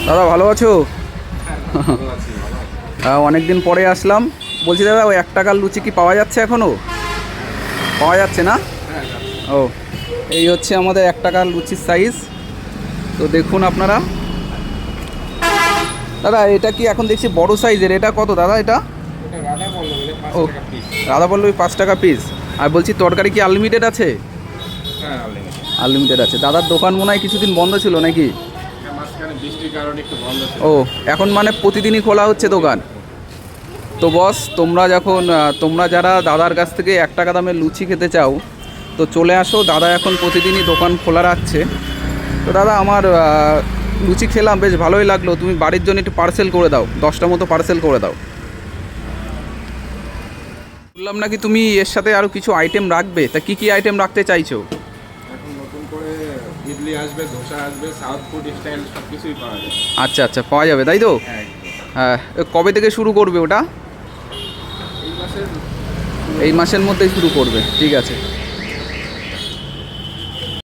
দাদা ভালো আছো? অনেক দিন পরে আসলাম। বলছি দাদা, ওই 1 টাকার লুচি কি পাওয়া যাচ্ছে এখনও? পাওয়া যাচ্ছে না? ও, এই হচ্ছে আমাদের 1 টাকার লুচির সাইজ। তো দেখুন আপনারা। দাদা এটা কি এখন দেখছি বড় সাইজের, এটা কত দাদা এটা? ও, রাধা পল্লবী 5 টাকা পিস। আর বলছি তরকারি কি আনলিমিটেড আছে? আনলিমিটেড আছে। দাদার দোকান মনে হয় কিছুদিন বন্ধ ছিল নাকি? ও, এখন মানে প্রতিদিনই খোলা হচ্ছে দোকান? তো বস, তোমরা যারা দাদার কাছ থেকে 1 টাকা দামের লুচি খেতে চাও তো চলে আসো। দাদা এখন প্রতিদিনই দোকান খোলা রাখছে। তো দাদা আমার লুচি খেলাম, বেশ ভালোই লাগলো। তুমি বাড়ির জন্য একটু পার্সেল করে দাও, 10টা মতো পার্সেল করে দাও। বললাম নাকি তুমি এর সাথে আরও কিছু আইটেম রাখবে, তা কী কী আইটেম রাখতে চাইছো? এখন নতুন করে ইডলি আসবে, ধোসা আসবে, সাউথ ফুড স্টাইল সব কিছুই পাওয়া যাবে। আচ্ছা আচ্ছা, পাওয়া যাবে তাই তো? হ্যাঁ, একদম। হ্যাঁ, কবে থেকে শুরু করবে ওটা? এই মাসের এই মাসের মধ্যেই শুরু করবে, ঠিক আছে।